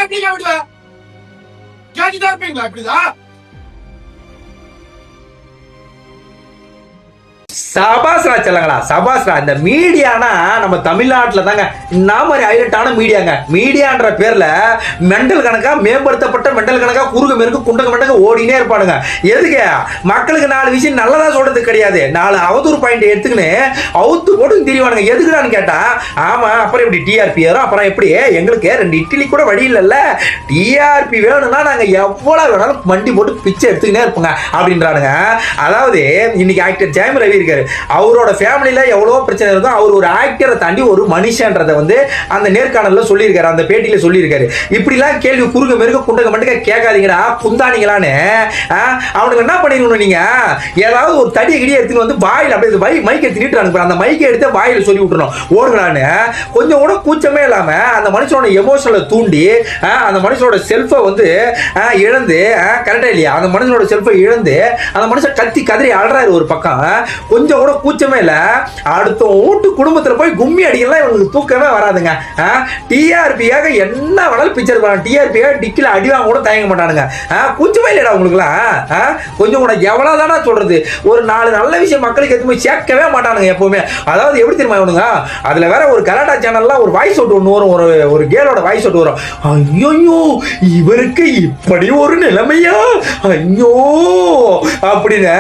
எப்படிங்க விடுவ? கேட்டுதான் இருப்பீங்களா இப்படிதான்? சபாஸ்ரா செல்லங்களா, சபாஸ்ரா. இந்த மீடியானா நம்ம தமிழ்நாட்டுல தாங்க இந்த மாதிரி ஹைலைட்டான மீடியாங்க. மீடியான்ற பேர்ல மெண்டல் கணக்கா, மேம்படுத்தப்பட்ட மெண்டல் கணக்கா குறுக்கு மேற்கு குண்டக மண்டக ஓடினே இருப்பானுங்க. எதுக்கு? மக்களுக்கு 4 விஷயம் நல்லதா சொல்றது கிடையாது, 4 அவதூறு பாயிண்ட் எடுத்துக்கின்னு அவுத்து போட்டு திரிவானுங்க. எதுக்குடான்னு கேட்டா, ஆமா அப்புறம் எப்படி டிஆர்பி ஏறும், அப்புறம் எப்படி எங்களுக்கு 2 இட்லி கூட வழி இல்லைல்ல, டிஆர்பி வேணும்னா நாங்க எவ்வளவு வேணாலும் வண்டி போட்டு பிச்சை எடுத்துக்கினே இருப்போங்க அப்படின்றானுங்க. அதாவது இன்னைக்கு ஆக்டர் ஜெயம் ரவி இருக்காரு, அவரோட ஃபேமிலியில எவ்வளவு பிரச்சனை இருக்கும், அவர் ஒரு ஆக்டரை தாண்டி ஒரு மனுஷன்றதை வந்து அந்த நேர்காணல்ல சொல்லியிருக்காரு, அந்த பேட்டியில சொல்லியிருக்காரு. இப்படிலாம் கேள்வி குறுக்க மெருக்க குண்டக மண்டக கேட்காதீங்கடா குந்தானிங்களான்னு. அவனுக்கு என்ன பண்ணிருக்கணும், நீங்க ஏதாவது ஒரு தடியை கிடியை எடுத்துன்னு வந்து வாயில் அப்படியே மைக்கை திணிட்டு அந்த மைக்கை எடுத்து வாயில சொல்லி விட்டுறணும் ஓடுங்களான்னு. கொஞ்சம் கூட கூச்சமே இல்லாம அந்த மனுஷனோட எமோஷனலை தூண்டி அந்த மனுஷனோட செல்ஃபை வந்து இழந்து, கரெக்டா இல்லையா, அந்த மனுஷனோட செல்ஃபை இழந்து அந்த மனுஷன் கத்தி கதறி அழறாரு ஒரு பக்கம். கொஞ்சம் கூட கூச்சமே இல்ல. அடுத்த வீட்டு குடும்பத்துல போய் கும்மி அடிக்கலாம் இவங்களுக்கு தூக்கமே வராதுங்க. டிஆர்பியாக என்ன வேணாலும் பிக்சர் பண்ணலாம், டிஆர்பியாக டிக்கில அடி வாங்க கூட தயங்க மாட்டானுங்க. கூச்சமே இல்லடா உங்களுக்குலாம். கொஞ்சம் கூட எவ்வளவுதானா சொல்றது, ஒரு 4 நல்ல விஷயம் மக்களுக்கு எதுவுமே சேர்க்கவே மாட்டானுங்க எப்பவுமே. அதாவது எப்படி தெரியுமா இவனுங்க, அதுல வேற ஒரு கலாட்டா சேனல்ல ஒரு வாய்ஸ் அவுட் ஒன்று வரும், ஒரு கேலோட வாய்ஸ் அவுட் வரும். ஐயோ இவருக்கு இப்படி ஒரு நிலைமையா, ஐயோ அப்படின்னு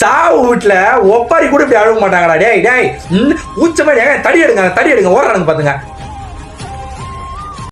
சாவு வீட்டுல ஒப்பாரி கூட இப்படி அழுக மாட்டாங்கடா. டேய் டேய், ஊச்சமே தடி எடுங்க ஓடுறானுங்க பாத்துங்க.